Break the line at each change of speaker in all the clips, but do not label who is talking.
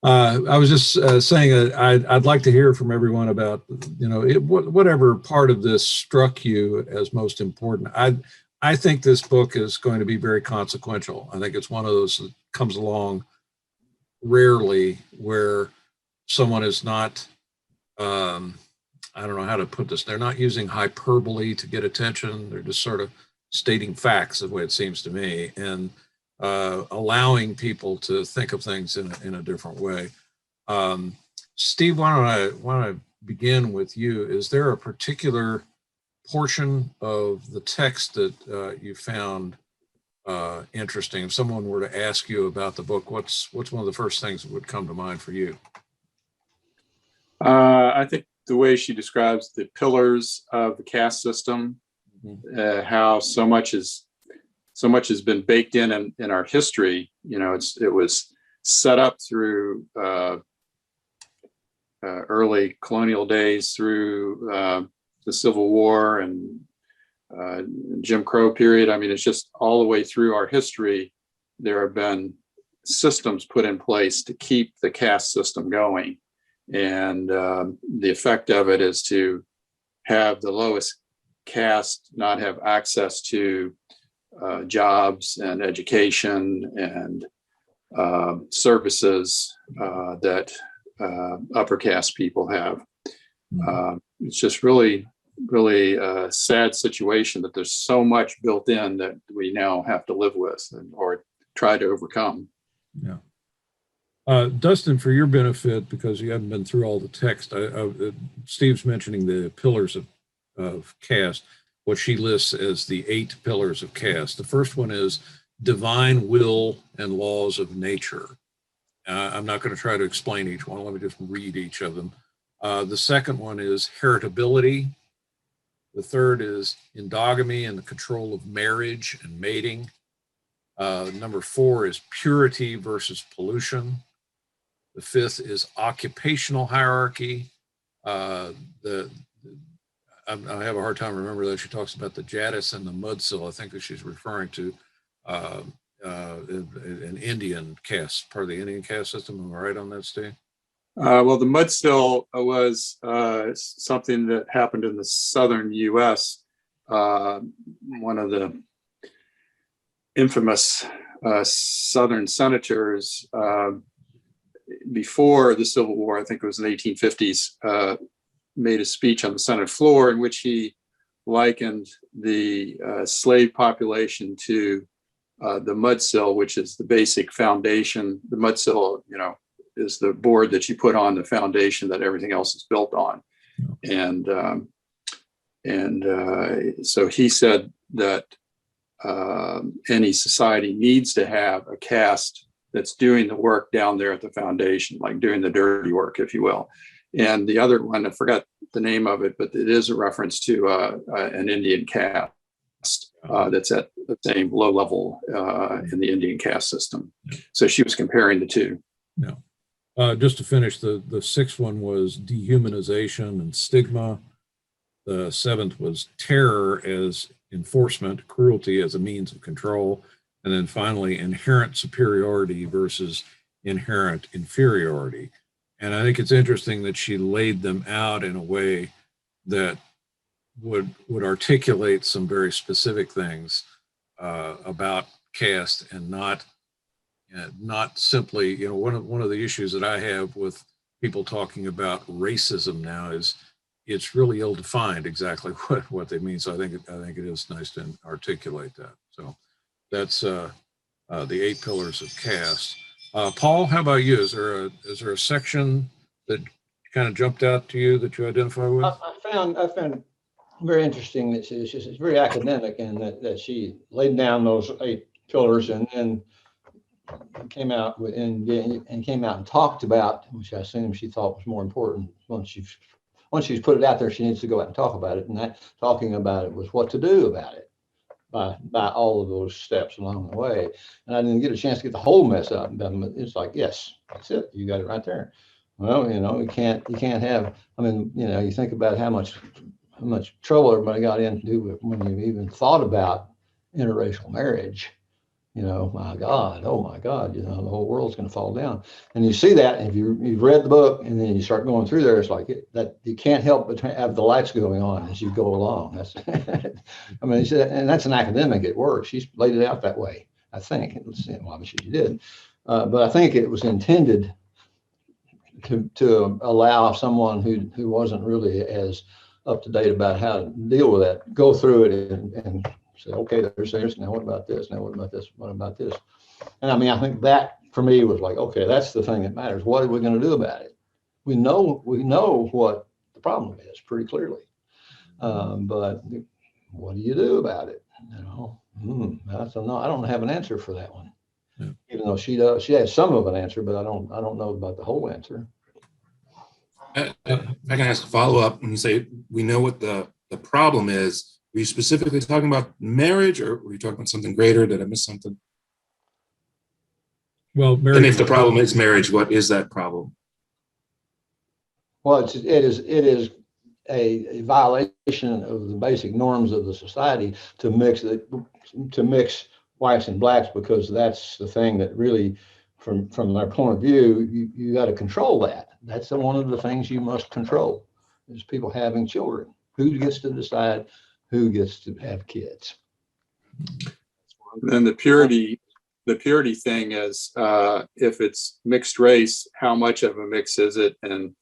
I was just saying I'd like to hear from everyone about, whatever part of this struck you as most important. I think this book is going to be very consequential. I think it's one of those that comes along rarely where someone is not, I don't know how to put this, they're not using hyperbole to get attention. They're just sort of stating facts the way it seems to me, and allowing people to think of things in a different way. Steve, why don't I begin with you? Is there a particular portion of the text that you found interesting? If someone were to ask you about the book, what's one of the first things that would come to mind for you?
I think the way she describes the pillars of the caste system, how so much has been baked in our history. It was set up through early colonial days, through the Civil War and Jim Crow period. I mean, it's just all the way through our history. There have been systems put in place to keep the caste system going. And the effect of it is to have the lowest caste not have access to jobs and education and services that upper caste people have. It's just really a sad situation that there's so much built in that we now have to live with or try to overcome.
Yeah. Dustin, for your benefit, because you haven't been through all the text, Steve's mentioning the pillars of caste, what she lists as the 8 pillars of caste. The first one is divine will and laws of nature. I'm not going to try to explain each one. Let me just read each of them. The second one is heritability. The third is endogamy and the control of marriage and mating. Number 4 is purity versus pollution. The 5th is occupational hierarchy. I have a hard time remembering that. She talks about the Jadis and the Mudsil. I think that she's referring to an Indian caste, part of the Indian caste system. Am I right on that, Steve?
Well, the Mudsil was something that happened in the southern U.S. One of the infamous southern senators before the Civil War, I think it was in the 1850s, made a speech on the Senate floor in which he likened the slave population to the Mudsil, which is the basic foundation. The Mudsil, is the board that you put on the foundation that everything else is built on. And so he said that any society needs to have a caste that's doing the work down there at the foundation, like doing the dirty work, if you will. And the other one, I forgot the name of it, but it is a reference to an Indian caste that's at the same low level in the Indian caste system. So she was comparing the two.
Yeah. Just to finish, the 6th one was dehumanization and stigma. The 7th was terror as enforcement, cruelty as a means of control. And then finally, inherent superiority versus inherent inferiority. And I think it's interesting that she laid them out in a way that would articulate some very specific things about caste, and not simply, one of the issues that I have with people talking about racism now is it's really ill-defined exactly what they mean. So I think it is nice to articulate that. So that's the 8 pillars of caste. Paul, how about you? Is there a section that kind of jumped out to you that you identify with?
I found very interesting that it's very academic, and that she laid down those 8 pillars and then came out and talked about, which I assume she thought was more important. Once she's put it out there, she needs to go out and talk about it. And that talking about it was what to do about it by all of those steps along the way. And I didn't get a chance to get the whole mess up. It's like, yes, that's it. You got it right there. Well, you can't have, you think about how much trouble everybody got into when you even thought about interracial marriage. You know, my God, oh my God, you know, the whole world's going to fall down. And you see that, and if you've read the book and then you start going through there, it's like that you can't help but have the lights going on as you go along. That's, I mean, and that's an academic at work. She's laid it out that way, I think. Well, obviously she did, but I think it was intended to allow someone who wasn't really as up to date about how to deal with that, go through it and say, okay, there's now what about this? Now what about this? What about this? And I mean, I think that for me was like, okay, that's the thing that matters. What are we going to do about it? We know what the problem is pretty clearly, but what do you do about it? You know, I don't have an answer for that one. Yeah. Even though she does, she has some of an answer, but I don't know about the whole answer.
I can ask a follow up. When you say we know what the problem is, were you specifically talking about marriage, or were you talking about something greater? Did I miss something?
Well, marriage,
and if the problem is marriage, what is that problem?
Well, it is a violation of the basic norms of the society to mix whites and blacks, because that's the thing that really, from their point of view, you got to control that. That's one of the things you must control, is people having children. Who gets to decide who gets to have kids?
And the purity thing is, if it's mixed race, how much of a mix is it? And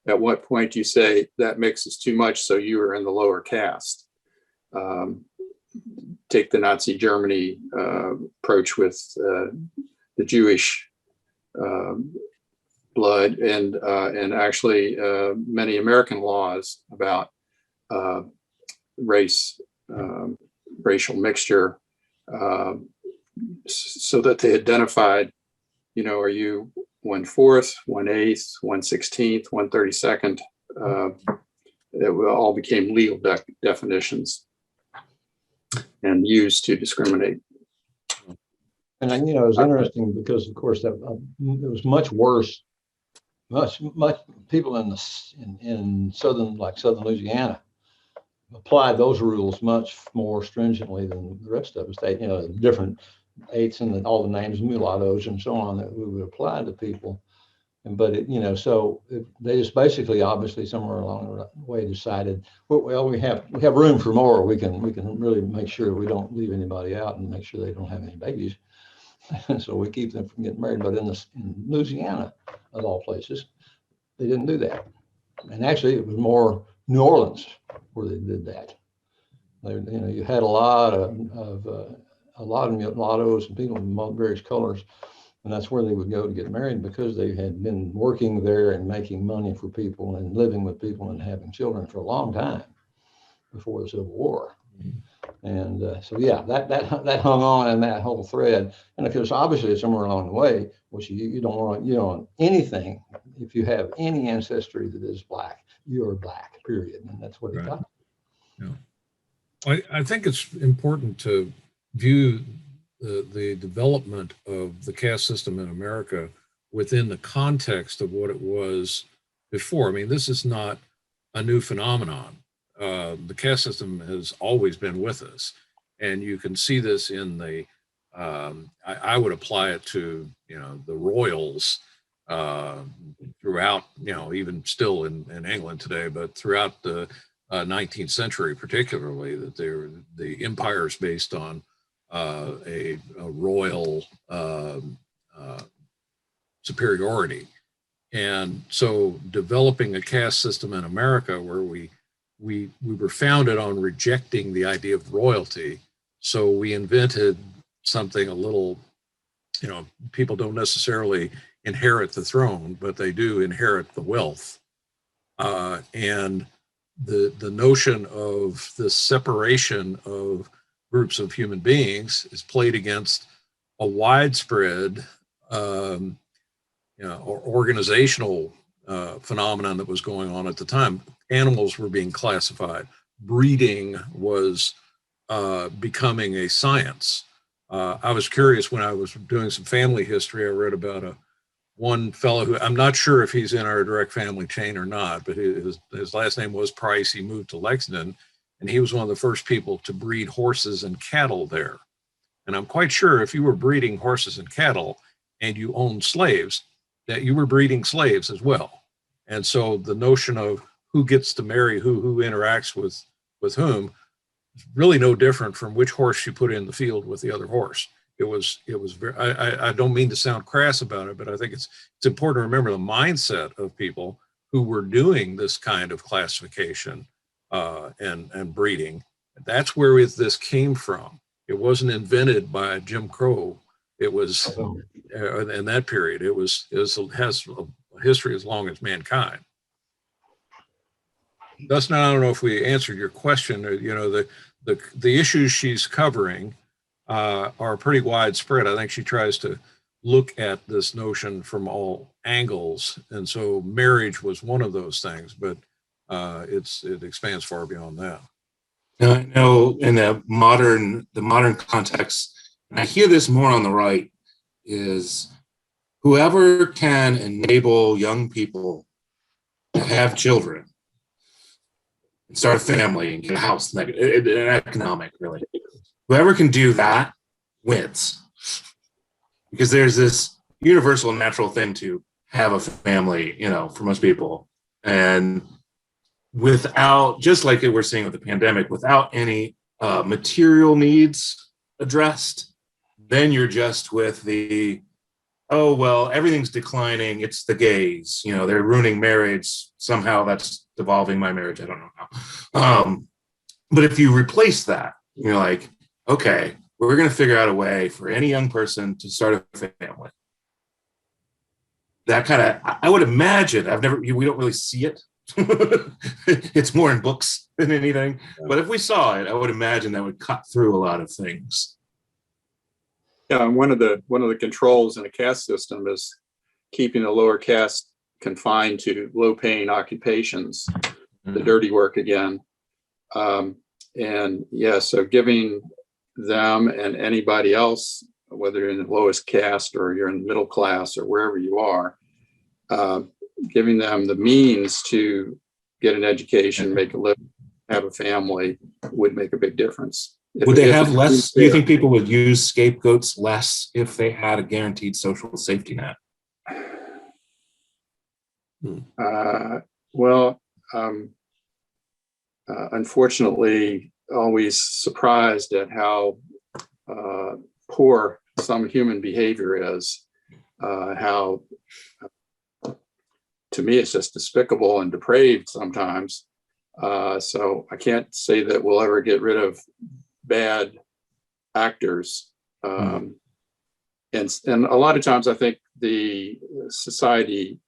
at what point do you say that mix is too much, so you are in the lower caste? Take the Nazi Germany approach with the Jewish blood, and actually many American laws about racial mixture, so that they identified, you know, are you 1/4, 1/8, 1/16, 1/32? It all became legal definitions and used to discriminate.
And you know, it was interesting because, of course, that it was much worse. Much people in southern Louisiana applied those rules much more stringently than the rest of us. They, you know, different eights and all the names, mulattoes and so on, that we would apply to people. But it, you know, so they just basically, obviously, somewhere along the way decided, well, we have room for more. We can really make sure we don't leave anybody out and make sure they don't have any babies. So we keep them from getting married. But in Louisiana, of all places, they didn't do that. And actually, it was more New Orleans where they did that. You know, you had a lot of mulattoes and people of various colors, and that's where they would go to get married, because they had been working there and making money for people and living with people and having children for a long time before the Civil War. And so, yeah, that hung on in that whole thread. And of course, obviously, somewhere along the way, which you don't want anything. If you have any ancestry that is black, you are black, period. And that's what it got.
Yeah. I think it's important to view the development of the caste system in America within the context of what it was before. I mean, this is not a new phenomenon. The caste system has always been with us, and you can see this in the, I would apply it to, you know, the royals throughout, you know, even still in England today, but throughout the 19th century, particularly, that the empire is based on a royal superiority. And so developing a caste system in America where we were founded on rejecting the idea of royalty. So we invented something a little, you know, people don't necessarily inherit the throne, but they do inherit the wealth. And the notion of the separation of groups of human beings is played against a widespread, you know, organizational phenomenon that was going on at the time. Animals were being classified. Breeding was becoming a science. I was curious when I was doing some family history. I read about one fellow who, I'm not sure if he's in our direct family chain or not, but his last name was Price. He moved to Lexington, and he was one of the first people to breed horses and cattle there. And I'm quite sure if you were breeding horses and cattle and you owned slaves, that you were breeding slaves as well. And so the notion of who gets to marry who interacts with whom, is really no different from which horse you put in the field with the other horse. It was very, I don't mean to sound crass about it, but I think it's important to remember the mindset of people who were doing this kind of classification and breeding. That's where this came from. It wasn't invented by Jim Crow. It was in that period. It has a history as long as mankind. Dustin, I don't know if we answered your question. You know, the issues she's covering are pretty widespread. I think she tries to look at this notion from all angles, and so marriage was one of those things, but it expands far beyond that.
Now, I know in the modern context, and I hear this more on the right, is whoever can enable young people to have children and start a family and get a house, like an economic, really. Whoever can do that wins. Because there's this universal natural thing to have a family, you know, for most people. And without, just like we're seeing with the pandemic, without any material needs addressed, then you're just with the, oh, well, everything's declining. It's the gays, you know, they're ruining marriage. Somehow that's devolving my marriage. I don't know how. But if you replace that, you're like, okay, we're going to figure out a way for any young person to start a family. That kind of, I would imagine, we don't really see it. It's more in books than anything. But if we saw it, I would imagine that would cut through a lot of things.
Yeah, and one of the controls in a caste system is keeping the lower caste confined to low-paying occupations, the dirty work again. And yeah, so giving them and anybody else, whether you're in the lowest caste or you're in the middle class or wherever you are, giving them the means to get an education, make a living, have a family would make a big difference.
Would they have less? Do you think people would use scapegoats less if they had a guaranteed social safety net?
Well, unfortunately, always surprised at how poor some human behavior is. How, to me, it's just despicable and depraved sometimes. So I can't say that we'll ever get rid of bad actors. And a lot of times I think the society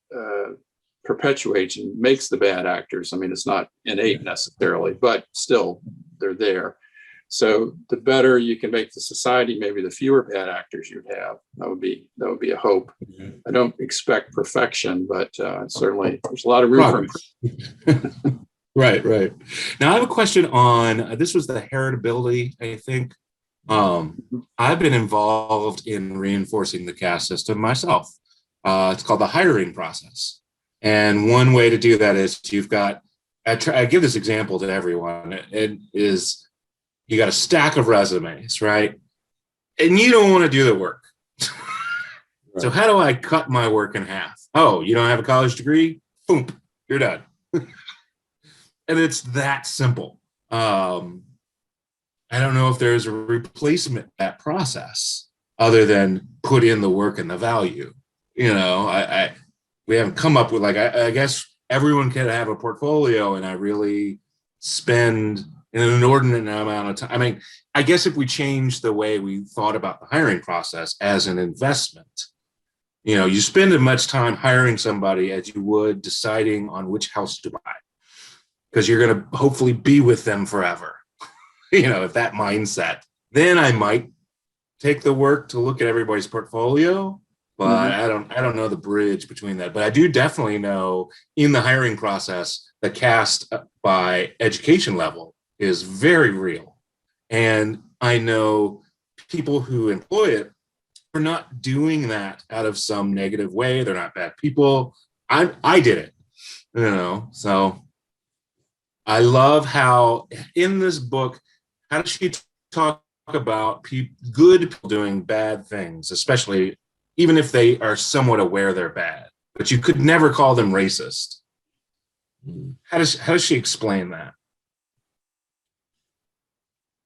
perpetuates and makes the bad actors. I mean, it's not innate necessarily, but still they're there. So the better you can make the society, maybe the fewer bad actors you'd have. That would be a hope. I don't expect perfection, but certainly there's a lot of room for improvement.
Right. Now I have a question on, this was the heritability, I think. I've been involved in reinforcing the caste system myself. It's called the hiring process. And one way to do that is you've got, I give this example to everyone. It is, you got a stack of resumes, right? And you don't want to do the work. Right. So how do I cut my work in half? Oh, you don't have a college degree? Boom, you're done. And it's that simple. I don't know if there's a replacement for that process other than put in the work and the value. You know, we haven't come up with, like, I guess everyone can have a portfolio and I really spend an inordinate amount of time. I mean, I guess if we change the way we thought about the hiring process as an investment, you know, you spend as much time hiring somebody as you would deciding on which house to buy, because you're going to hopefully be with them forever. You know, if that mindset, then I might take the work to look at everybody's portfolio, but I don't know the bridge between that. But I do definitely know in the hiring process, the caste by education level is very real. And I know people who employ it are not doing that out of some negative way. They're not bad people. I did it, you know, so I love how in this book, how does she talk about good people doing bad things, especially even if they are somewhat aware they're bad, but you could never call them racist. How does she explain that?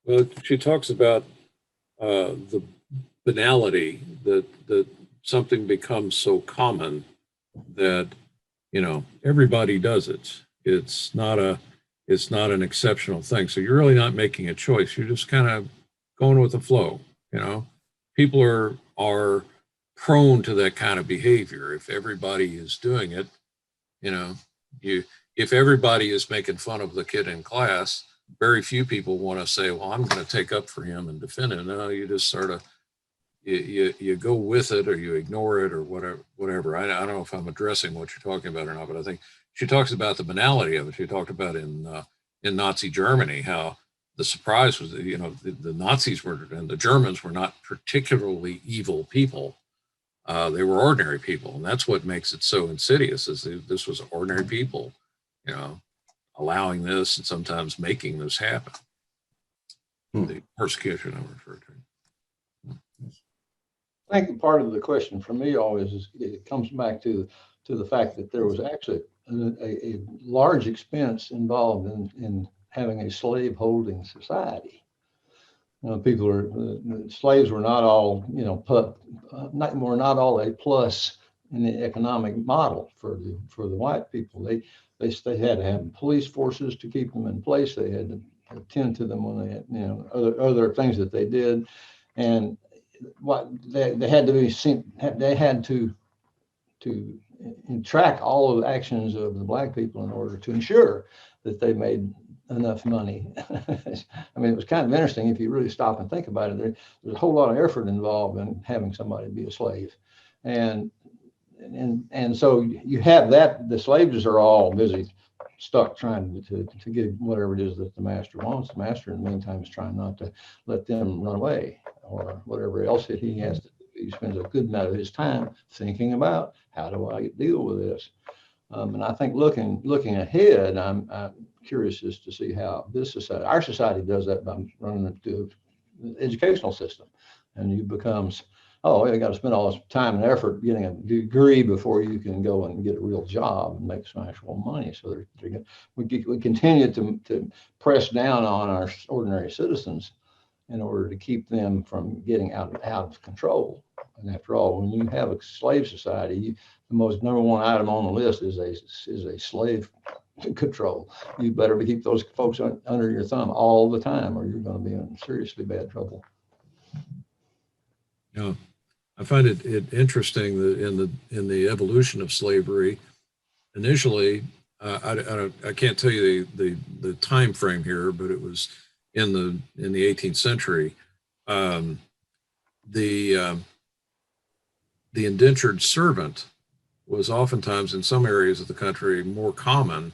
Well, she talks about the banality that something becomes so common that, you know, everybody does it. It's not an exceptional thing. So you're really not making a choice. You're just kind of going with the flow. You know, people are prone to that kind of behavior. If everybody is doing it, you know, if everybody is making fun of the kid in class, very few people want to say, well, I'm going to take up for him and defend him. No, you just sort of, you go with it, or you ignore it, or whatever. I don't know if I'm addressing what you're talking about or not, but I think she talks about the banality of it. She talked about in Nazi Germany, how the surprise was that, you know, the Nazis were, and the Germans were not particularly evil people. They were ordinary people. And that's what makes it so insidious, is this was ordinary people, you know, allowing this and sometimes making this happen. The persecution I referred to.
I think part of the question for me always is, it comes back to the fact that there was actually a large expense involved in having a slave holding society. You know, slaves were not all, you know, were not all a plus in the economic model for the white people. They had to have police forces to keep them in place. They had to attend to them when they had, you know, other things that they did, and what they had to be seen, they had to track all of the actions of the black people in order to ensure that they made enough money. I mean, it was kind of interesting if you really stop and think about it. There's a whole lot of effort involved in having somebody be a slave, and so you have that. The slaves are all busy, stuck trying to get whatever it is that the master wants. The master, in the meantime, is trying not to let them run away or whatever else that he has to do. He spends a good amount of his time thinking about, how do I deal with this? And I think looking ahead, I'm curious as to see how this society, our society, does that by running the educational system. And you becomes, oh, you got to spend all this time and effort getting a degree before you can go and get a real job and make some actual money. So we continue to press down on our ordinary citizens in order to keep them from getting out of control. And after all, when you have a slave society, the most number one item on the list is a slave control. You better keep those folks under your thumb all the time, or you're going to be in seriously bad trouble.
Yeah, I find it interesting that in the evolution of slavery, initially, I can't tell you the time frame here, but it was in the 18th century. The indentured servant was oftentimes, in some areas of the country, more common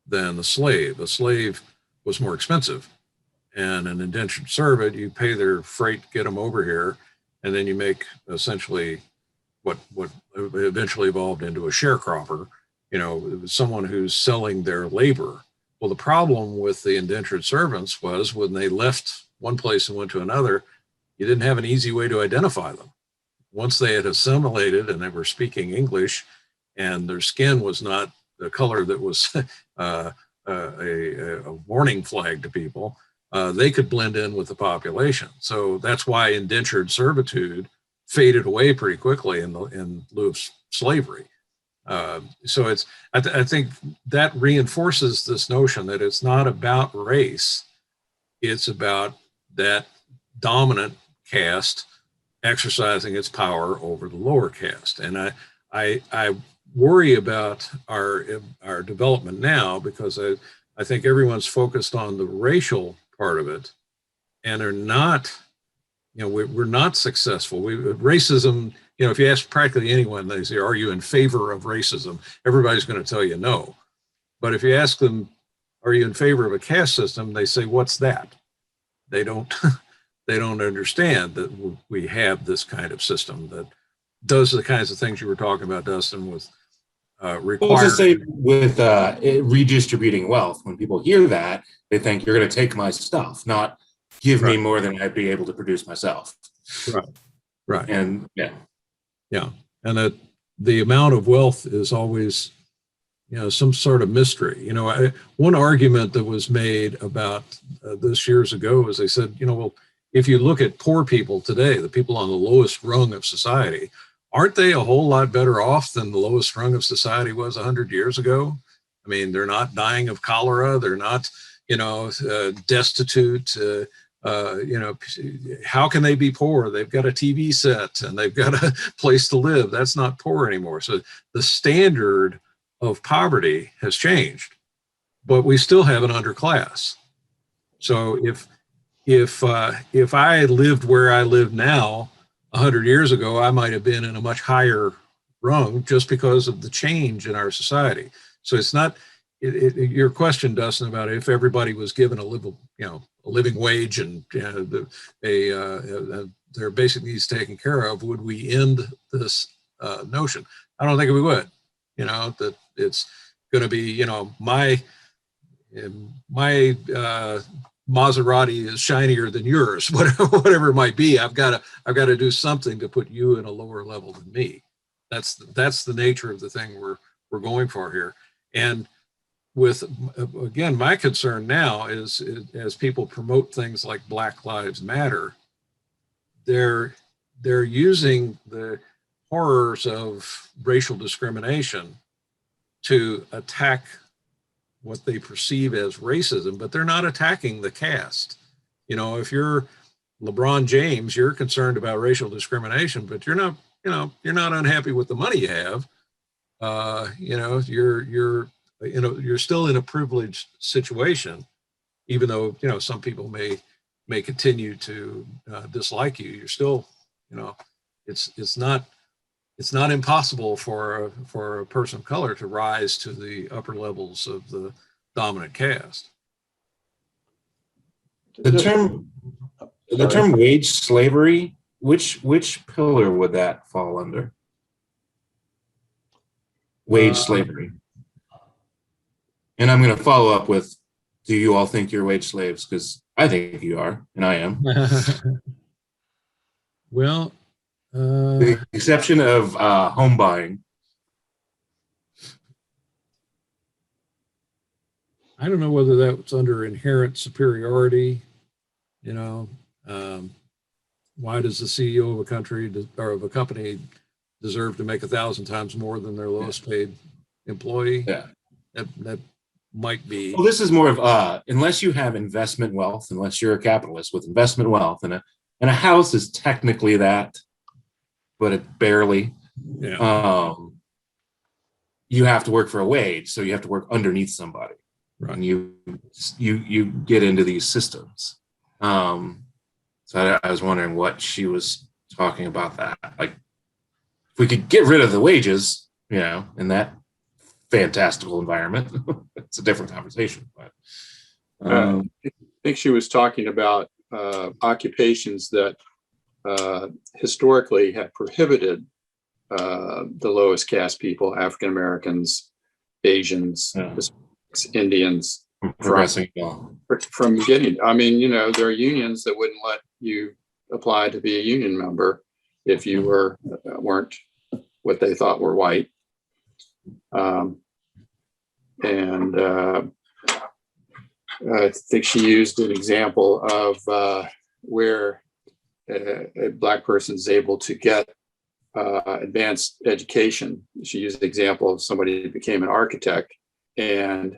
than the slave. A slave was more expensive, and an indentured servant, you pay their freight, get them over here, and then you make essentially what eventually evolved into a sharecropper. You know, it was someone who's selling their labor. Well, the problem with the indentured servants was when they left one place and went to another, you didn't have an easy way to identify them. Once they had assimilated and they were speaking English, and their skin was not the color that was a warning flag to people, they could blend in with the population. So that's why indentured servitude faded away pretty quickly in lieu of slavery. So I think that reinforces this notion that it's not about race, it's about that dominant caste exercising its power over the lower caste. And I worry about our development now, because I think everyone's focused on the racial part of it, and are not, you know, we're not successful. Racism, you know, if you ask practically anyone, they say, are you in favor of racism? Everybody's going to tell you no. But if you ask them, are you in favor of a caste system? They say, what's that? They don't they don't understand that we have this kind of system that does the kinds of things you were talking about, Dustin, with requiring.
Say with redistributing wealth. When people hear that, they think you're going to take my stuff, not give me
Right.
more than I'd be able to produce myself.
Right. Right.
And yeah.
Yeah. And that the amount of wealth is always, some sort of mystery. One argument that was made about this years ago was they said, well, if you look at poor people today, the people on the lowest rung of society, aren't they a whole lot better off than the lowest rung of society was 100 years ago? I mean, they're not dying of cholera. They're not, destitute. How can they be poor? They've got a TV set and they've got a place to live. That's not poor anymore. So the standard of poverty has changed, but we still have an underclass. So if I lived where I live now 100 years ago, I might have been in a much higher rung just because of the change in our society. So it's not your question, Dustin, about if everybody was given a living wage and their basic needs taken care of, would we end this notion? I don't think we would. That it's going to be, my Maserati is shinier than yours, whatever it might be. I've got to do something to put you in a lower level than me. That's the nature of the thing we're going for here. And with, again, my concern now is as people promote things like Black Lives Matter, they're using the horrors of racial discrimination to attack what they perceive as racism, but they're not attacking the caste. If you're LeBron James, you're concerned about racial discrimination, but you're not unhappy with the money you have. You're still in a privileged situation, even though, some people may continue to dislike you. You're still, it's not impossible for a person of color to rise to the upper levels of the dominant caste.
The term wage slavery, which pillar would that fall under? Wage slavery. And I'm going to follow up with, do you all think you're wage slaves? Because I think you are, and I am.
Well,
with the exception of home buying.
I don't know whether that's under inherent superiority. Why does the CEO of a country or of a company deserve to make 1,000 times more than their lowest paid employee?
Yeah,
that might be.
Well, this is more of unless you have investment wealth, unless you're a capitalist with investment wealth, and a house is technically that, but it barely.
Yeah.
You have to work for a wage, so you have to work underneath somebody,
Right.
And you get into these systems. So I was wondering what she was talking about. That like, if we could get rid of the wages, in that fantastical environment, it's a different conversation. But
I think she was talking about occupations that historically have prohibited the lowest caste people, African Americans, Asians, Indians, from getting. I mean, there are unions that wouldn't let you apply to be a union member if you weren't what they thought were white. And I think she used an example of where a Black person is able to get advanced education. She used the example of somebody who became an architect, and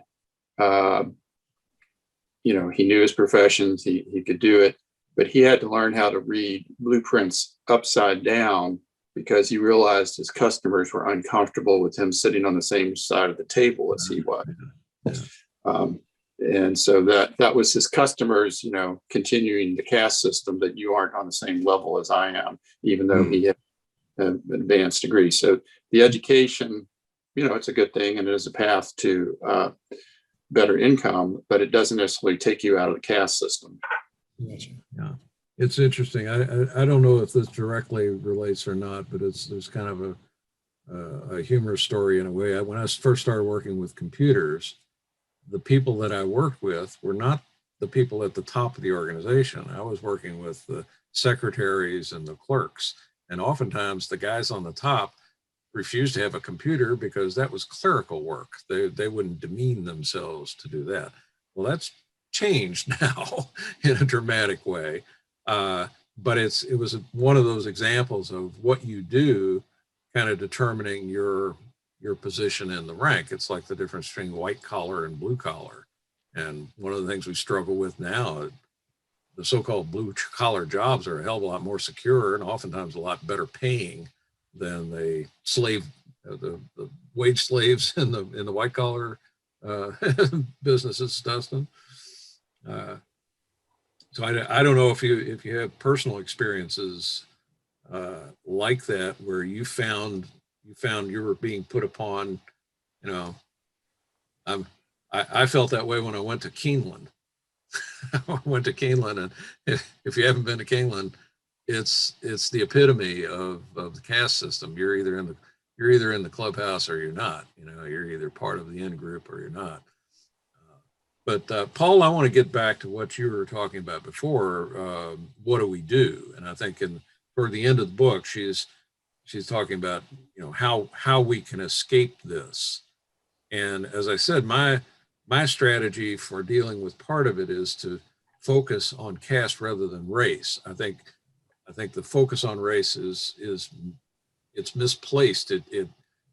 he knew his professions, he could do it, but he had to learn how to read blueprints upside down because he realized his customers were uncomfortable with him sitting on the same side of the table as he was. And so that was his customers, continuing the caste system, that you aren't on the same level as I am, even though he had an advanced degree. So the education, it's a good thing, and it is a path to better income, but it doesn't necessarily take you out of the caste system.
Yeah, it's interesting. I don't know if this directly relates or not, but there's kind of a humorous story in a way. When I first started working with computers, the people that I worked with were not the people at the top of the organization. I was working with the secretaries and the clerks, and oftentimes the guys on the top refused to have a computer because that was clerical work. They wouldn't demean themselves to do that. Well, that's changed now in a dramatic way. But it was one of those examples of what you do kind of determining your position in the rank. It's like the difference between white collar and blue collar. And one of the things we struggle with now, the so-called blue collar jobs are a hell of a lot more secure and oftentimes a lot better paying than the wage slaves in the white collar businesses, Dustin. So I don't know if you have personal experiences like that where you found you were being put upon. I felt that way when I went to Keeneland. I went to Keeneland, and if you haven't been to Keeneland, it's the epitome of the caste system. You're either in the clubhouse or you're not. You're either part of the in group or you're not. But Paul, I want to get back to what you were talking about before. What do we do? And I think toward the end of the book, she's talking about how we can escape this. And as I said, my strategy for dealing with part of it is to focus on caste rather than race. I think the focus on race it's misplaced.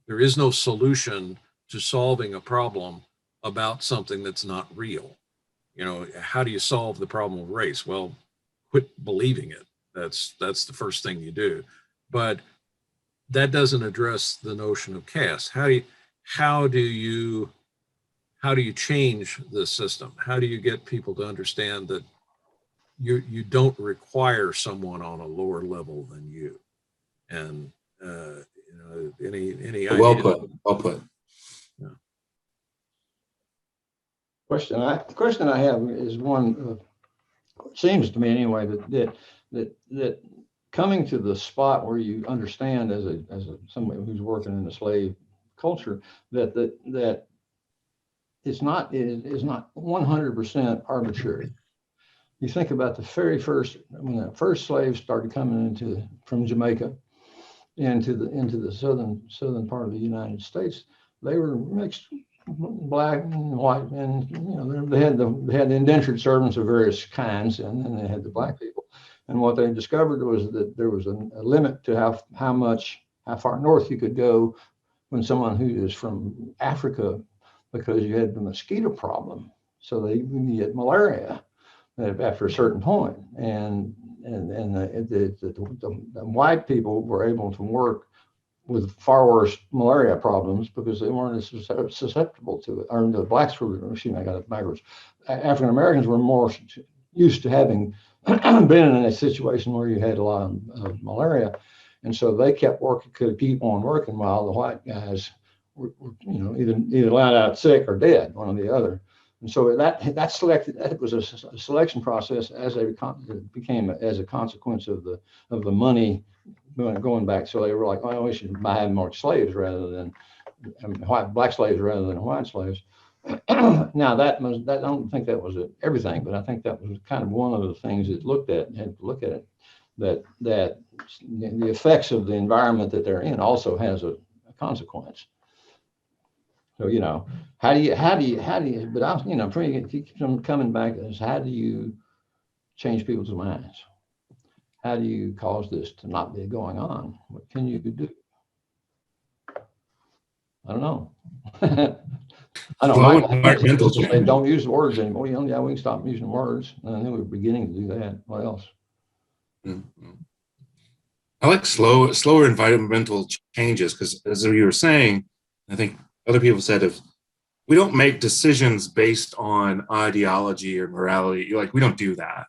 There is no solution to solving a problem about something that's not real. How do you solve the problem of race? Well, quit believing it. That's the first thing you do. But that doesn't address the notion of caste. How do you change the system? How do you get people to understand that you don't require someone on a lower level than you? And any
well
idea?
put.
Yeah.
Question I have is one. Seems to me anyway that coming to the spot where you understand as somebody who's working in the slave culture that it is not 100% arbitrary. You think about the very first, when the first slaves started coming from Jamaica into the southern part of the United States, they were mixed, black and white, and they had the indentured servants of various kinds, and then they had the black people. And what they discovered was that there was a limit to how far north you could go when someone who is from Africa, because you had the mosquito problem. So you get malaria after a certain point, and the white people were able to work with far worse malaria problems because they weren't as susceptible to it. Or the blacks were, excuse me, I got it backwards. African Americans were more used to having been in a situation where you had a lot of malaria, and so they could keep on working while the white guys were either allowed out sick or dead, one or the other. And so that was a selection process it became as a consequence of the money going back. So they were like, well, we should buy more slaves rather than black slaves rather than white slaves. Now I don't think that was everything, but I think that was kind of one of the things it had to look at it, that the effects of the environment that they're in also has a consequence. So, how do you, but I keep coming back to this, how do you change people's minds? How do you cause this to not be going on? What can you do? I don't know. I don't like people say don't use words anymore. We can stop using words. And I think we're beginning to do that. What else?
Mm-hmm. I like slower environmental changes because, as you were saying, I think other people said if we don't make decisions based on ideology or morality, we don't do that.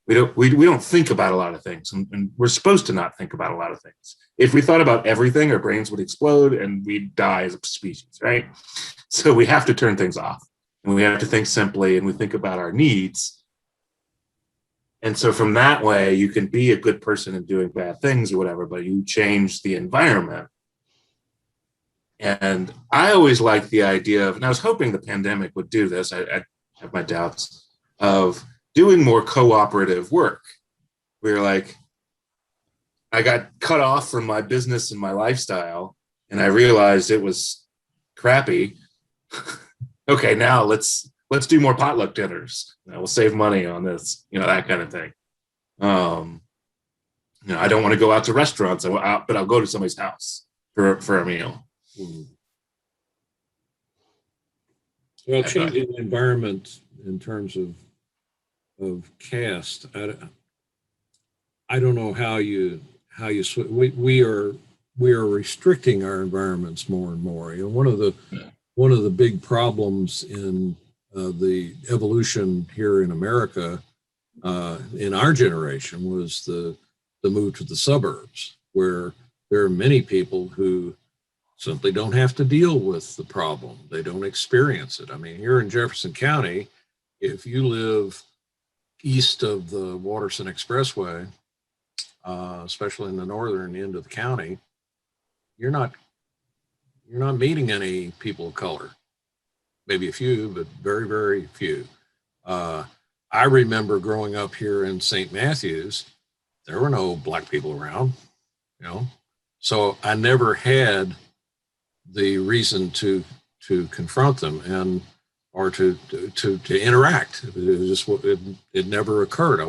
We don't think about a lot of things, and we're supposed to not think about a lot of things. If we thought about everything, our brains would explode and we'd die as a species, right? So we have to turn things off, and we have to think simply, and we think about our needs. And so from that way, you can be a good person and doing bad things or whatever, but you change the environment. And I always liked the idea of, and I was hoping the pandemic would do this. I have my doubts, of doing more cooperative work. We're like, I got cut off from my business and my lifestyle, and I realized it was crappy. Okay, now let's do more potluck dinners. We'll save money on this, that kind of thing. I don't want to go out to restaurants, but I'll go to somebody's house for a meal.
Well, changing the environment in terms of CASTE, I don't know how you we are restricting our environments more and more. One of the big problems in the evolution here in America in our generation was the move to the suburbs, where there are many people who simply don't have to deal with the problem. They don't experience it. I mean, here in Jefferson County, if you live east of the Waterson Expressway, especially in the northern end of the county, you're not meeting any people of color. Maybe a few, but very, very few. I remember growing up here in St. Matthews, there were no black people around, so I never had the reason to confront them or to interact. It never occurred. I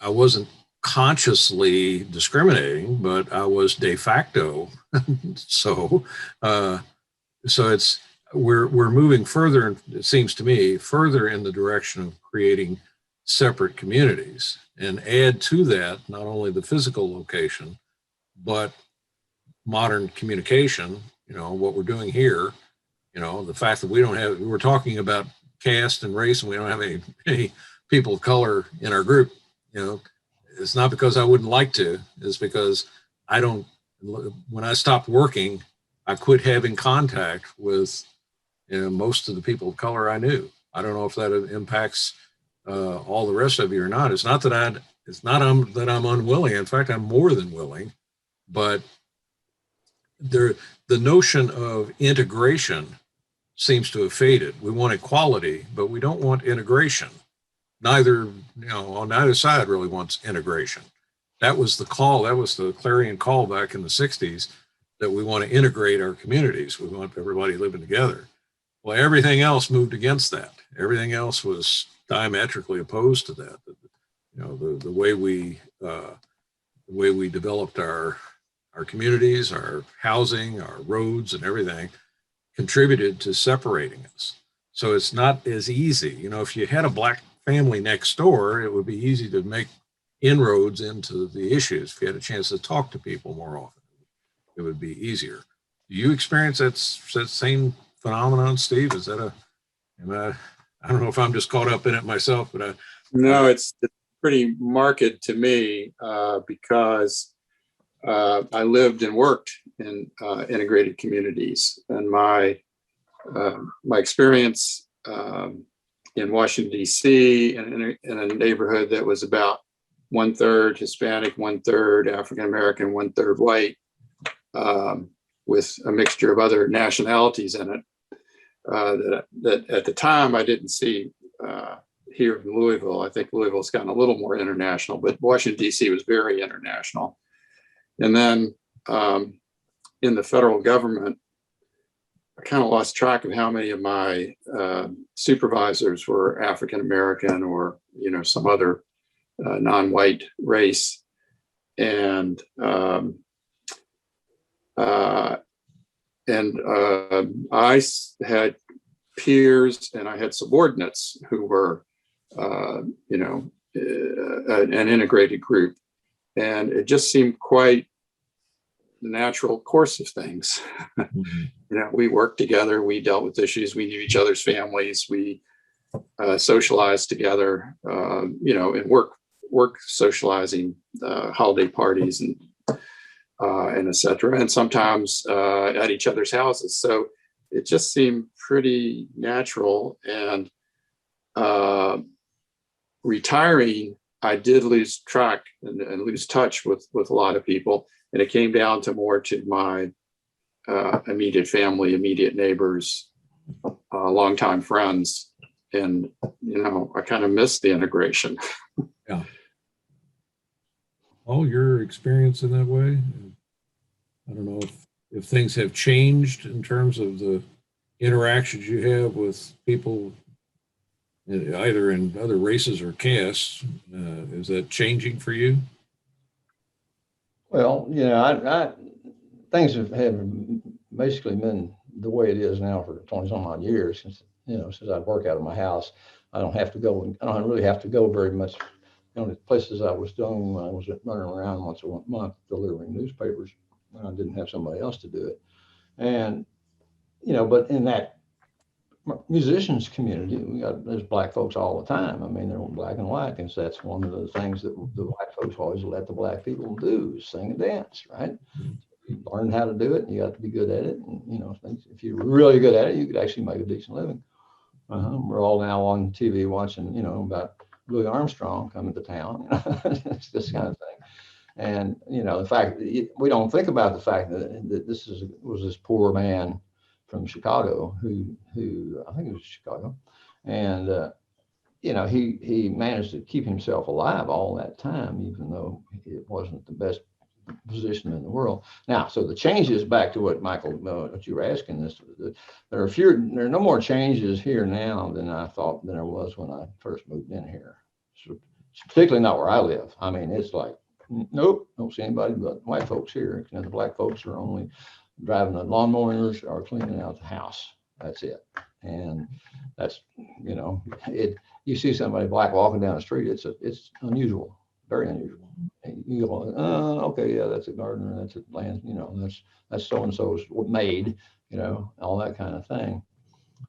wasn't consciously discriminating, but I was de facto. So we're moving further, it seems to me, further in the direction of creating separate communities, and add to that not only the physical location, but modern communication. What we're doing here, the fact that we're talking about caste and race, and we don't have any people of color in our group. It's not because I wouldn't like to, it's because when I stopped working, I quit having contact with most of the people of color I knew. I don't know if that impacts all the rest of you or not. It's not that I'm unwilling. In fact, I'm more than willing. But the notion of integration seems to have faded. We want equality, but we don't want integration. Neither, on neither side really wants integration. That was the call. That was the clarion call back in the 60s, that we want to integrate our communities. We want everybody living together. Well, everything else moved against that. Everything else was diametrically opposed to that. The way we developed our communities, our housing, our roads, and everything contributed to separating us. So it's not as easy. If you had a black family next door, it would be easy to make inroads into the issues. If you had a chance to talk to people more often, it would be easier. Do you experience that same phenomenon, Steve? Is that I don't know if I'm just caught up in it myself, but
no, it's pretty marked to me because I lived and worked in integrated communities, and my experience in Washington, D.C., in a neighborhood that was about 1/3 Hispanic, 1/3 African American, 1/3 white, with a mixture of other nationalities in it, that at the time I didn't see here in Louisville. I think Louisville's gotten a little more international, but Washington, D.C. was very international. And then in the federal government, I kind of lost track of how many of my supervisors were African American or some other non-white race, and I had peers and I had subordinates who were an integrated group, and it just seemed quite the natural course of things. We worked together, we dealt with issues, we knew each other's families, we socialized together, and work socializing, holiday parties and et cetera, and sometimes at each other's houses. So it just seemed pretty natural. And retiring, I did lose track and lose touch with a lot of people. And it came down to more to my immediate family, immediate neighbors, longtime friends. And, I kind of miss the integration.
Yeah. Oh, your experience in that way? I don't know if things have changed in terms of the interactions you have with people either in other races or castes. Is that changing for you?
Well, things have basically been the way it is now for 20 some odd years since I work out of my house. I don't really have to go very much. The places I was doing when I was running around once a month delivering newspapers when I didn't have somebody else to do it. And, but in that musicians community, there's black folks all the time. I mean, they're black and white, and so that's one of the things that the white folks always let the black people do, is sing and dance, right? You learn how to do it, and you got to be good at it. And if you're really good at it, you could actually make a decent living. We're all now on TV watching, about Louis Armstrong coming to town. It's this kind of thing. And the fact that we don't think about the fact that was this poor man from Chicago who I think it was Chicago, and he managed to keep himself alive all that time, even though it wasn't the best position in the world. Now, so the changes, back to what Michael, what you were asking, there are no more changes here now than I thought there was when I first moved in here. So, particularly not where I live. I mean, it's like, nope, don't see anybody but white folks here. And the black folks are only driving the lawnmowers or cleaning out the house. That's it. And that's, you see somebody black walking down the street, it's unusual, very unusual. You go, okay, yeah, that's a gardener, that's a land, that's so-and-so's maid, all that kind of thing.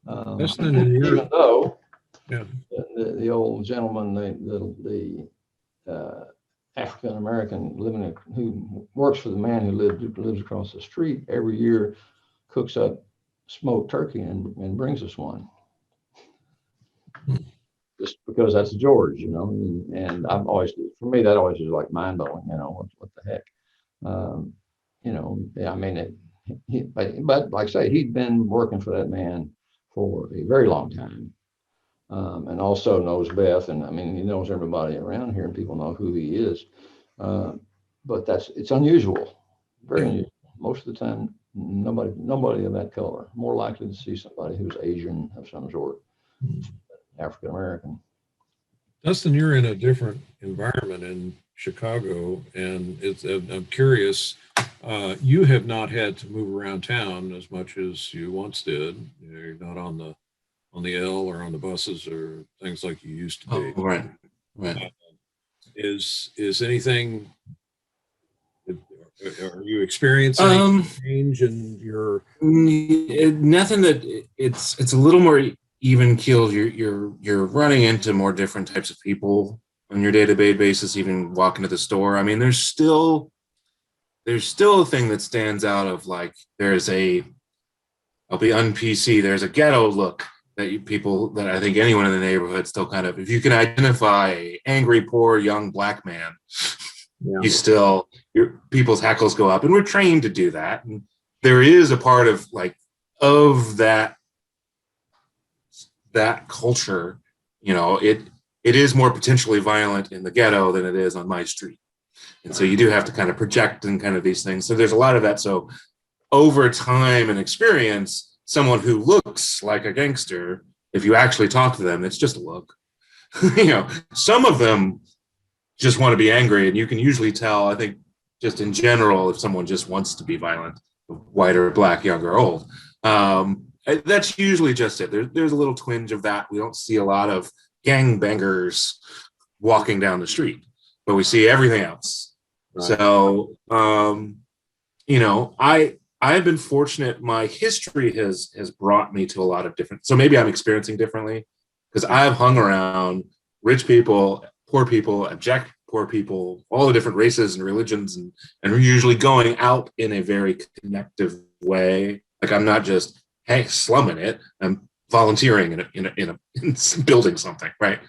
Even though the old gentleman, the African American who works for the man who lives across the street, every year cooks up smoked turkey and brings us one. Just because that's George, and I'm always, for me, that always is like mind blowing, what the heck, I mean, but like I say, he'd been working for that man for a very long time, and also knows Beth, and I mean, he knows everybody around here, and people know who he is, but it's unusual, very unusual. Most of the time, nobody of that color. More likely to see somebody who's Asian of some sort. African American.
Dustin, you're in a different environment in Chicago, and I'm curious. You have not had to move around town as much as you once did. You're not on the L or on the buses or things like you used to be.
Oh, right.
Is anything? Are you experiencing change in your?
Nothing that it's a little more even keeled. You're running into more different types of people on your day-to-day basis, even walking to the store. I mean, there's still a thing that stands out of, like, I'll be un-PC, there's a ghetto look that I think anyone in the neighborhood still kind of, if you can identify an angry, poor, young black man, your people's hackles go up, and we're trained to do that. And there is a part of that culture, it is more potentially violent in the ghetto than it is on my street. And so you do have to kind of project and kind of these things. So there's a lot of that. So over time and experience, someone who looks like a gangster, if you actually talk to them, it's just a look. Some of them just want to be angry, and you can usually tell, I think, just in general, if someone just wants to be violent, white or black, young or old. That's usually just it. There's a little twinge of that. We don't see a lot of gangbangers walking down the street, but we see everything else. Right. So, I've been fortunate. My history has brought me to a lot of different, so maybe I'm experiencing differently because I've hung around rich people, poor people, abject poor people, all the different races and religions, and we're usually going out in a very connective way. Like, I'm not just, hey, slumming it. I'm volunteering in building something, right?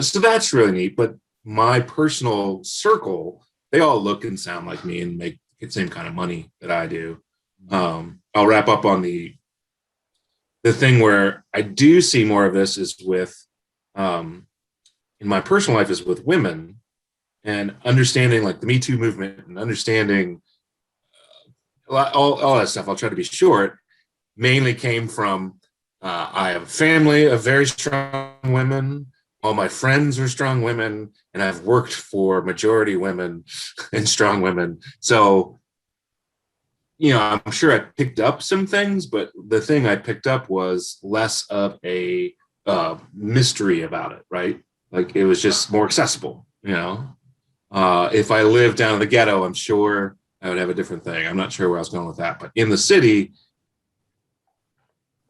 So that's really neat. But my personal circle, they all look and sound like me and make the same kind of money that I do. I'll wrap up on the the thing where I do see more of this is with, in my personal life, is with women, and understanding like the Me Too movement and understanding all that stuff. I'll try to be short. Mainly came from, I have a family of very strong women. All my friends are strong women, and I've worked for majority women and strong women. So, I'm sure I picked up some things, but the thing I picked up was less of a mystery about it, right? Like it was just more accessible, If I lived down in the ghetto, I'm sure I would have a different thing. I'm not sure where I was going with that, but in the city,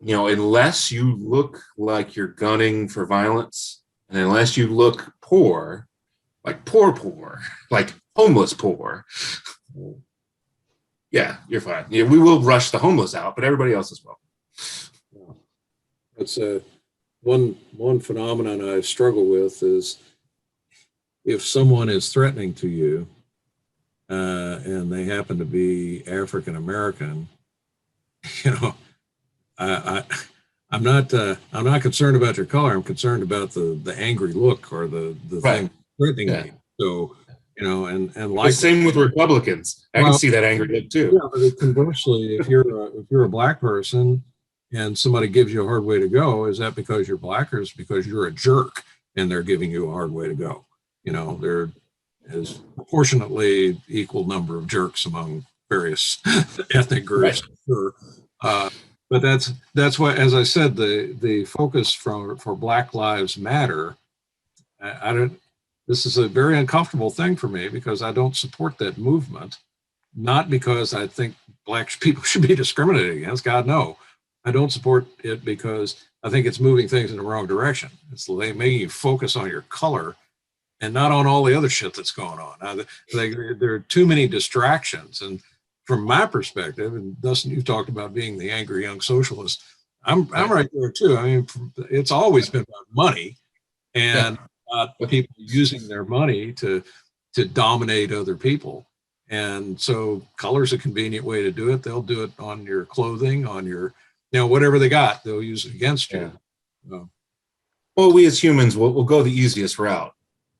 unless you look like you're gunning for violence, and unless you look poor, like poor, like homeless poor, yeah, you're fine. Yeah, we will rush the homeless out, but everybody else as well.
That's one phenomenon I struggle with is if someone is threatening to you and they happen to be African American, I'm not concerned about your color. I'm concerned about the angry look or the
Right.
thing threatening
Yeah.
me. So and
The
like
same with Republicans. I can see that angry look too.
yeah, but conversely, if you're a black person and somebody gives you a hard way to go, is that because you're black, or is it because you're a jerk and they're giving you a hard way to go? There is proportionately equal number of jerks among various ethnic groups.
Right.
Sure. But that's why, as I said, the focus for Black Lives Matter. I don't. This is a very uncomfortable thing for me because I don't support that movement. Not because I think black people should be discriminated against. God, no. I don't support it because I think it's moving things in the wrong direction. It's making you focus on your color and not on all the other shit that's going on. There are too many distractions. And from my perspective, and Dustin, you've talked about being the angry young socialist. I'm right there too. I mean, it's always been about money and people using their money to dominate other people. And so color's a convenient way to do it. They'll do it on your clothing, on your, whatever they got, they'll use it against you.
Well, we as humans will go the easiest route.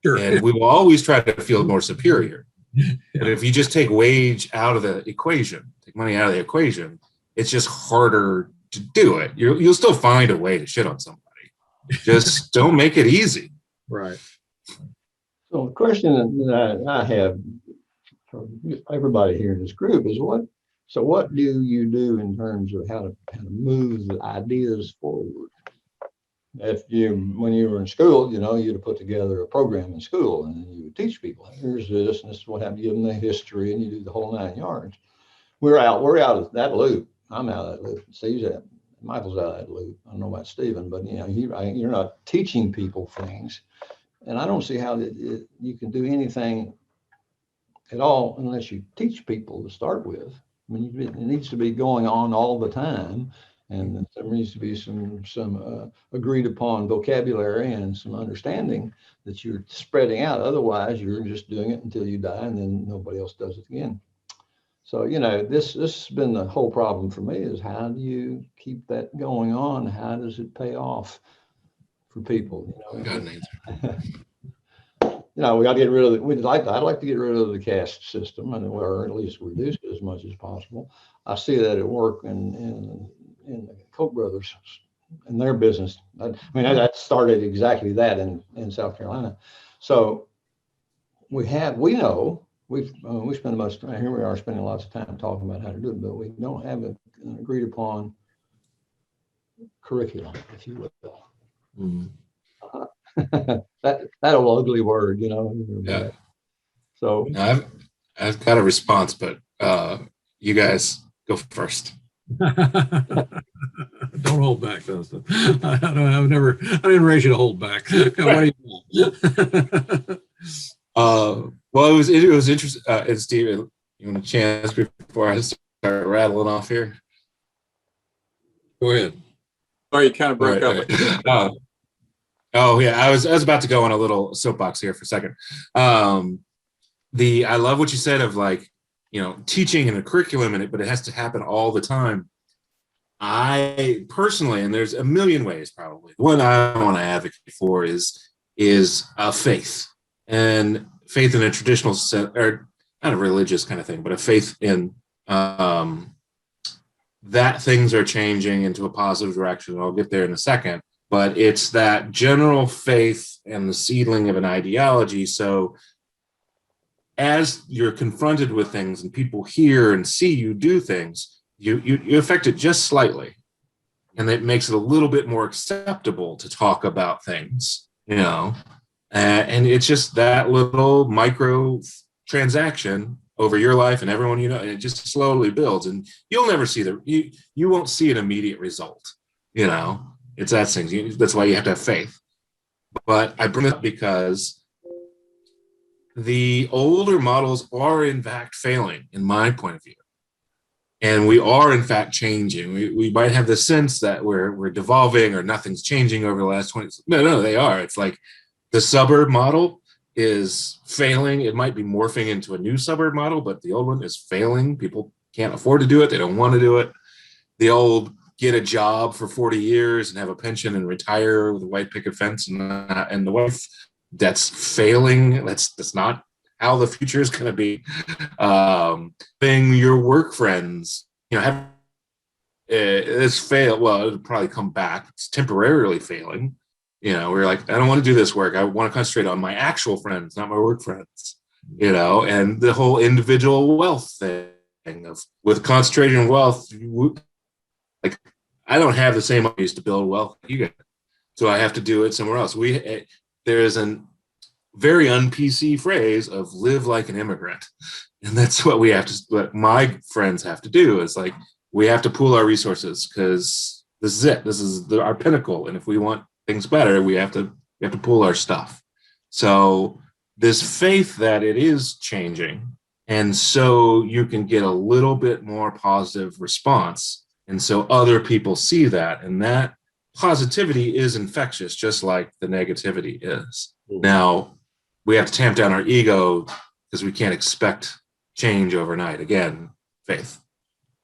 Sure.
And we will always try to feel more superior. But if you just take wage out of the equation, take money out of the equation, it's just harder to do it. You'll still find a way to shit on somebody. Just don't make it easy.
Right.
So the question that I have for everybody here in this group is what do you do in terms of how to move the ideas forward? When you were in school, you'd have put together a program in school and you would teach people, here's this, and this is what happened, give them the history, and you do the whole 9 yards. We're out of that loop. I'm out of that loop. Steve's out. Michael's out of that loop. I don't know about Stephen, but you're not teaching people things. And I don't see how you can do anything at all unless you teach people to start with. I mean, it needs to be going on all the time. And there needs to be some agreed upon vocabulary and some understanding that you're spreading out. Otherwise, you're just doing it until you die, and then nobody else does it again. So, this has been the whole problem for me is how do you keep that going on? How does it pay off for people?
Got an answer.
We got to get rid of it. I'd like to get rid of the caste system, or at least reduce it as much as possible. I see that at work in the Koch brothers and their business. That started exactly that in South Carolina. So we spend the most time, here we are spending lots of time talking about how to do it, but we don't have an agreed upon curriculum, if you will.
Mm.
That old ugly word,
Yeah.
So
I've got a response, but you guys go first.
Don't hold back, Dustin. I didn't raise you to hold back. What do you want?
Well, it was interesting. And Steve, you want a chance before I start rattling off here?
Go ahead.
Oh, you kind of broke up.
Right. Oh yeah, I was about to go on a little soapbox here for a second. I love what you said of teaching and a curriculum in it, but it has to happen all the time. I personally, and there's a million ways probably, the one I want to advocate for is a faith, and faith in a traditional sense, or not a religious kind of thing, but a faith in that things are changing into a positive direction. I'll get there in a second, but it's that general faith and the seedling of an ideology. So as you're confronted with things and people hear and see you do things, you affect it just slightly. And it makes it a little bit more acceptable to talk about things, you know, and it's just that little micro transaction over your life and everyone, you know, and it just slowly builds, and you'll never see you won't see an immediate result, you know, it's that thing. That's why you have to have faith. But I bring it up because the older models are in fact failing, in my point of view. And we are in fact changing. We might have the sense that we're devolving or nothing's changing over the last 20. No, they are. It's like the suburb model is failing. It might be morphing into a new suburb model, but the old one is failing. People can't afford to do it. They don't want to do it. The old get a job for 40 years and have a pension and retire with a white picket fence and the wife, that's failing. That's not how the future is going to be. Being your work friends, you know, it's failed. Well, it'll probably come back. It's temporarily failing. You know, we're like, I don't want to do this work. I want to concentrate on my actual friends, not my work friends. You know, and the whole individual wealth thing of with concentrating wealth. Like, I don't have the same ways to build wealth you get, so I have to do it somewhere else. There is an very un-PC phrase of live like an immigrant. And that's what what my friends have to do. Is like, we have to pool our resources because this is it. This is our pinnacle. And if we want things better, we have to pool our stuff. So this faith that it is changing. And so you can get a little bit more positive response. And so other people see that, and that positivity is infectious, just like the negativity is. Now, we have to tamp down our ego because we can't expect change overnight. Again, faith.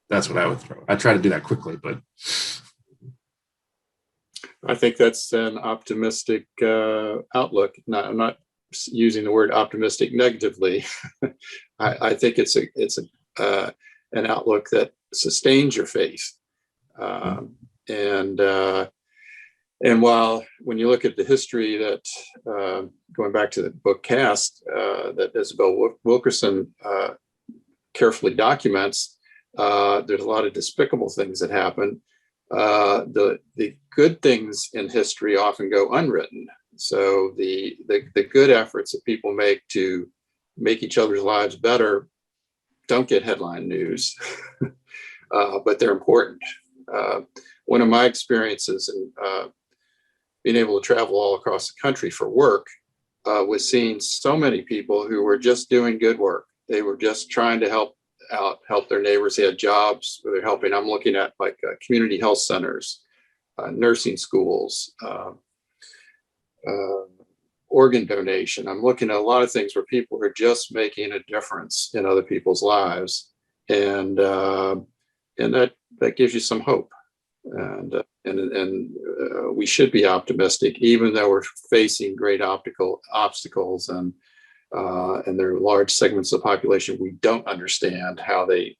That's what I would throw. I try to do that quickly, but
I think that's an optimistic outlook. I'm not using the word optimistic negatively. I think it's an outlook that sustains your faith. And while when you look at the history that, going back to the book CASTE, that Isabel Wilkerson carefully documents, there's a lot of despicable things that happen. The good things in history often go unwritten. So the good efforts that people make to make each other's lives better don't get headline news, but they're important. One of my experiences in being able to travel all across the country for work was seeing so many people who were just doing good work. They were just trying to help their neighbors. They had jobs where they're helping. I'm looking at like community health centers, nursing schools, organ donation. I'm looking at a lot of things where people are just making a difference in other people's lives, and that gives you some hope. And we should be optimistic, even though we're facing great obstacles, and there are large segments of the population we don't understand how they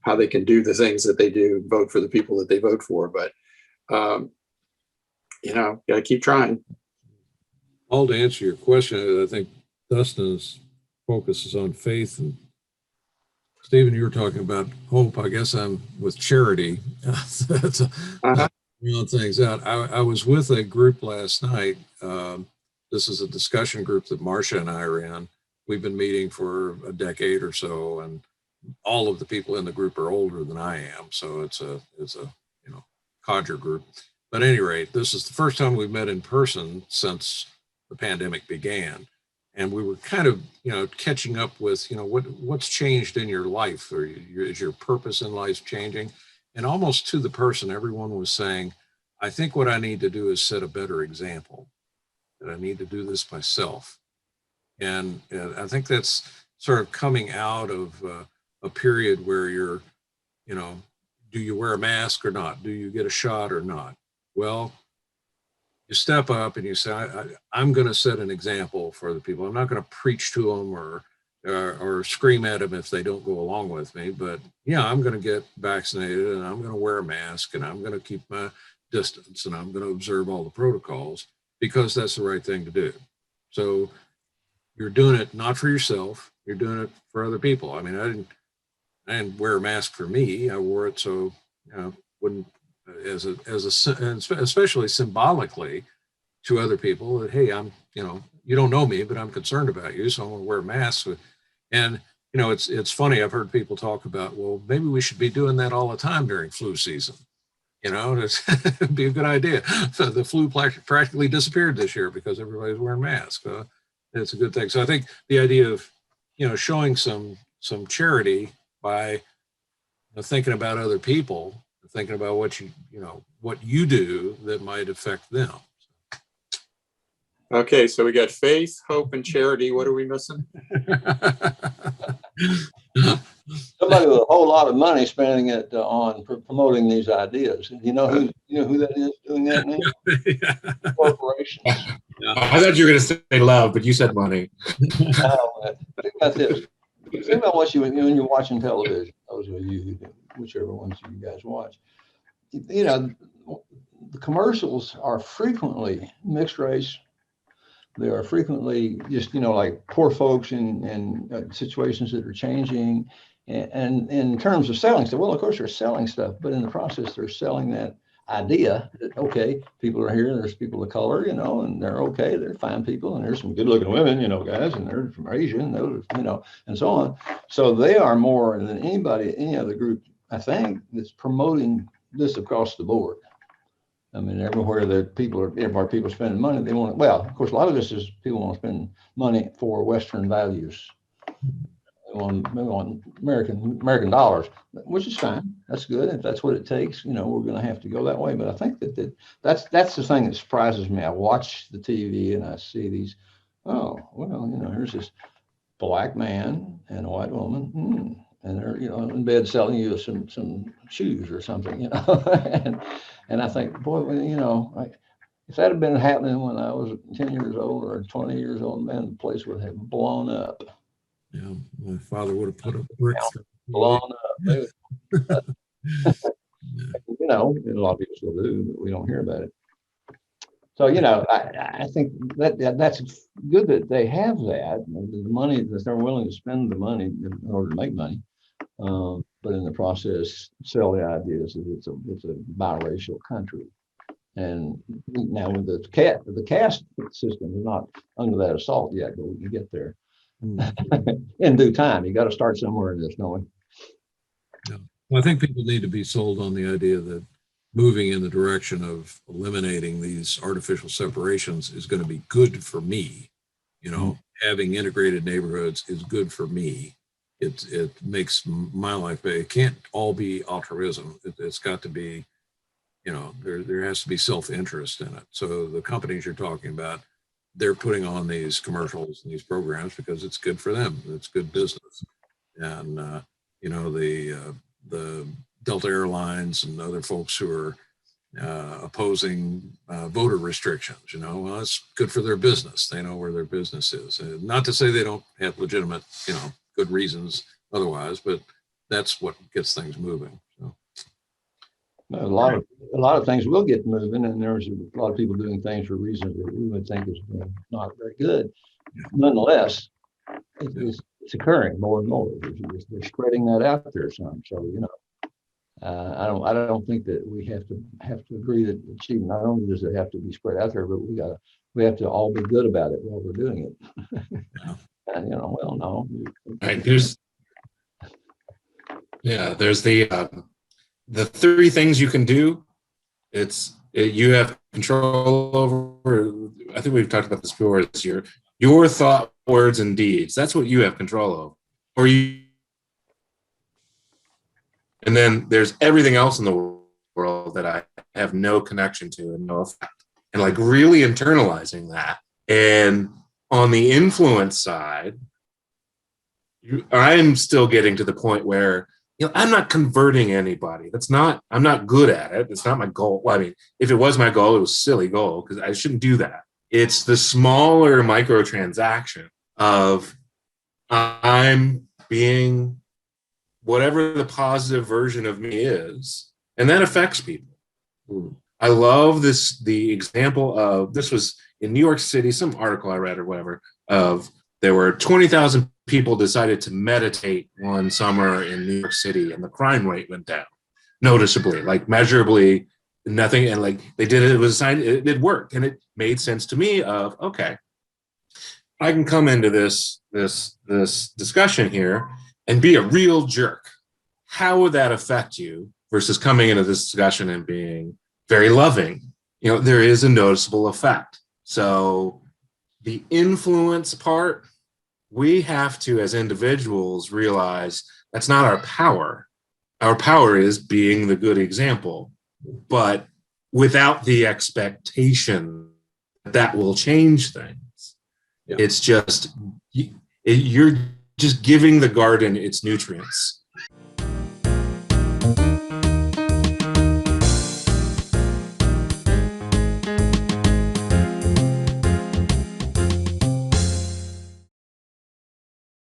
how they can do the things that they do, vote for the people that they vote for. But you know, got to keep trying.
All to answer your question, I think Dustin's focus is on faith, and Stephen, you were talking about hope. I guess I'm with charity. That's things out. I was with a group last night. This is a discussion group that Marcia and I ran. We've been meeting for a decade or so, and all of the people in the group are older than I am. So it's a codger group. But at any rate, this is the first time we've met in person since the pandemic began. And we were kind of, catching up with, what's changed in your life, or is your purpose in life changing? And almost to the person, everyone was saying, I think what I need to do is set a better example, that I need to do this myself. And I think that's sort of coming out of a period where you're, do you wear a mask or not? Do you get a shot or not? Well, you step up and you say, I'm going to set an example for the people. I'm not going to preach to them or scream at them if they don't go along with me. But yeah, I'm going to get vaccinated and I'm going to wear a mask and I'm going to keep my distance and I'm going to observe all the protocols because that's the right thing to do. So you're doing it not for yourself. You're doing it for other people. I mean, I didn't wear a mask for me. I wore it so wouldn't especially symbolically to other people that, hey, I'm, you don't know me, but I'm concerned about you, so I'm going to wear a mask. And it's funny. I've heard people talk about, well, maybe we should be doing that all the time during flu season. It'd be a good idea. So the flu practically disappeared this year because everybody's wearing masks. It's a good thing. So I think the idea of showing some charity by thinking about other people, thinking about what you do that might affect them.
Okay, so we got faith, hope, and charity. What are we missing?
Somebody with a whole lot of money spending it on promoting these ideas. You know who that is doing that now?
Yeah.
Corporations.
Yeah.
I thought you were going to say love, but you said money.
Think about this. Think about what when you're watching television. Those of you, whichever ones you guys watch, the commercials are frequently mixed race. They are frequently just, like poor folks in situations that are changing. And in terms of selling stuff, well, of course, they're selling stuff, but in the process, they're selling that idea that, okay, people are here, there's people of color, and they're okay, they're fine people, and there's some good looking women, guys, and they're from Asia, and those, and so on. So they are more than any other group, I think, that's promoting this across the board. I mean, everywhere that people spending money, they want, well, of course, a lot of this is people want to spend money for Western values. They want American dollars, which is fine. That's good. If that's what it takes, we're going to have to go that way. But I think that's the thing that surprises me. I watch the TV and I see these, here's this black man and a white woman. And they're, in bed selling you some shoes or something, and I think, boy, if that had been happening when I was 10 years old or 20 years old, man, the place would have blown up.
Yeah, my father would have put a brick
blown up. A lot of people still do, but we don't hear about it. So, I think that's good that they have that, the money, that they're willing to spend the money in order to make money. But in the process, sell the ideas that it's a biracial country. And now with the caste system is not under that assault yet, but we can get there in due time. You got to start somewhere in this, knowing.
Yeah. Well, I think people need to be sold on the idea that moving in the direction of eliminating these artificial separations is going to be good for me. Having integrated neighborhoods is good for me. It makes my life better. It can't all be altruism. It's got to be, there has to be self-interest in it. So the companies you're talking about, they're putting on these commercials and these programs because it's good for them. It's good business. And, the Delta Airlines and other folks who are opposing voter restrictions, well, it's good for their business. They know where their business is. Not to say they don't have legitimate, good reasons otherwise, but that's what gets things moving. So.
A lot of things will get moving, and there's a lot of people doing things for reasons that we would think is not very good. Nonetheless, it's occurring more and more. They're spreading that out there some. So I don't think that we have to agree that achievement. Not only does it have to be spread out there, but we have to all be good about it while we're doing it.
Yeah.
And no.
Right, there's the three things you can do. You have control over. I think we've talked about this before. It's your thought, words, and deeds. That's what you have control of. And then there's everything else in the world that I have no connection to and no effect. And like really internalizing that. And on the influence side, I'm still getting to the point where I'm not converting anybody. I'm not good at it. It's not my goal. Well, I mean, if it was my goal, it was a silly goal because I shouldn't do that. It's the smaller microtransaction of I'm being whatever the positive version of me is, and that affects people. I love the example of, this was in New York City, some article I read or whatever, of there were 20,000 people decided to meditate one summer in New York City, and the crime rate went down noticeably, like measurably, nothing. And like they did it, it was a sign, it worked. And it made sense to me of, okay, I can come into this discussion here and be a real jerk. How would that affect you versus coming into this discussion and being very loving? There is a noticeable effect. So the influence part, we have to, as individuals, realize that's not our power. Our power is being the good example, but without the expectation that will change things. Yeah. It's just, you're just giving the garden its nutrients.